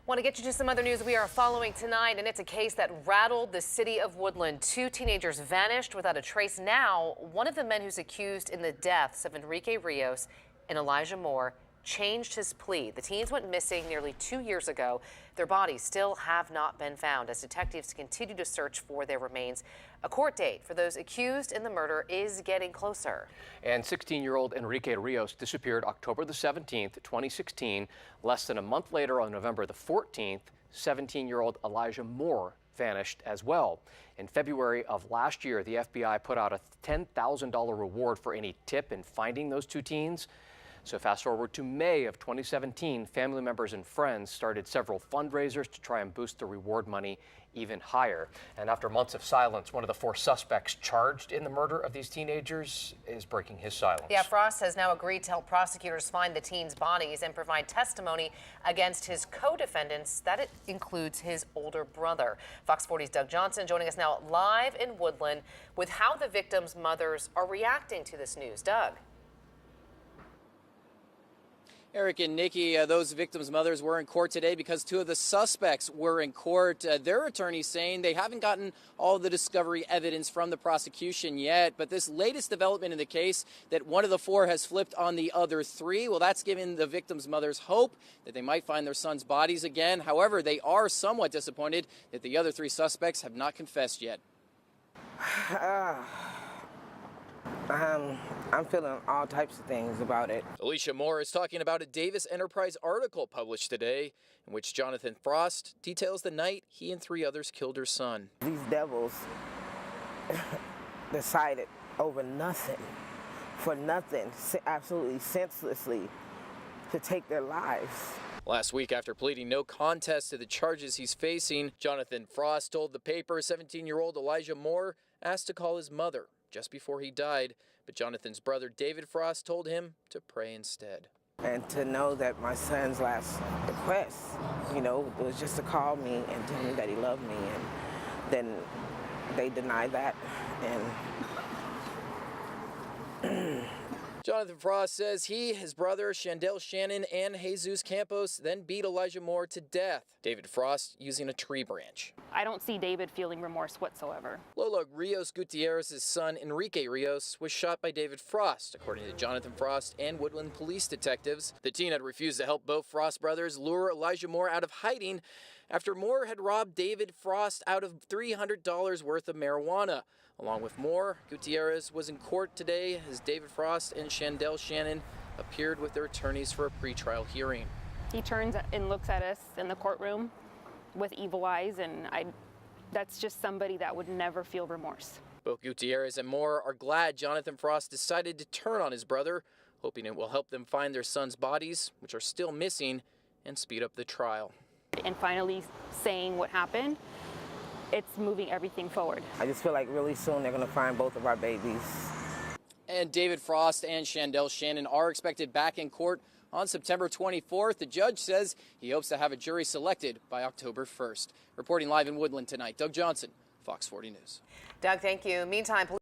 Want to get you to some other news we are following tonight, and it's a case that rattled the city of Woodland. Two teenagers vanished without a trace. Now, one of the men who's accused in the deaths of Enrique Rios and Elijah Moore changed his plea. The teens went missing nearly 2 years ago. Their bodies still have not been found as detectives continue to search for their remains. A court date for those accused in the murder is getting closer. And 16-year-old Enrique Rios disappeared October the 17th, 2016. Less than a month later, on November the 14th, 17-year-old Elijah Moore vanished as well. In February of last year, the FBI put out a $10,000 reward for any tip in finding those two teens. So fast forward to May of 2017, family members and friends started several fundraisers to try and boost the reward money even higher. And after months of silence, one of the four suspects charged in the murder of these teenagers is breaking his silence. Yeah, Froste has now agreed to help prosecutors find the teens' bodies and provide testimony against his co-defendants. That includes his older brother. Fox 40's Doug Johnson joining us now live in Woodland with how the victims' mothers are reacting to this news. Doug. Eric and Nikki, those victims' mothers were in court today because two of the suspects were in court. Their attorneys saying they haven't gotten all the discovery evidence from the prosecution yet. But this latest development in the case, that one of the four has flipped on the other three, well, that's given the victims' mothers hope that they might find their sons' bodies again. However, they are somewhat disappointed that the other three suspects have not confessed yet. I'm feeling all types of things about it. Alicia Moore is talking about a Davis Enterprise article published today in which Jonathan Froste details the night he and three others killed her son. These devils decided over nothing, for nothing, absolutely senselessly, to take their lives. Last week, after pleading no contest to the charges he's facing, Jonathan Froste told the paper 17-year-old Elijah Moore asked to call his mother just before he died, but Jonathan's brother David Froste told him to pray instead. And to know that my son's last request, was just to call me and tell me that he loved me, and then they denied that, and Jonathan Froste says he, his brother Shandell Shannon, and Jesus Campos then beat Elijah Moore to death. David Froste using a tree branch. I don't see David feeling remorse whatsoever. Lola Rios Gutierrez's son, Enrique Rios, was shot by David Froste, according to Jonathan Froste and Woodland police detectives. The teen had refused to help both Froste brothers lure Elijah Moore out of hiding after Moore had robbed David Froste out of $300 worth of marijuana. Along with Moore, Gutierrez was in court today as David Froste and Shandell Shannon appeared with their attorneys for a pretrial hearing. He turns and looks at us in the courtroom with evil eyes, and that's just somebody that would never feel remorse. Both Gutierrez and Moore are glad Jonathan Froste decided to turn on his brother, hoping it will help them find their sons' bodies, which are still missing, and speed up the trial. And finally saying what happened, it's moving everything forward. I just feel like really soon they're going to find both of our babies. And David Froste and Shandell Shannon are expected back in court on September 24th. The judge says he hopes to have a jury selected by October 1st. Reporting live in Woodland tonight, Doug Johnson, Fox 40 News. Doug, thank you. Meantime,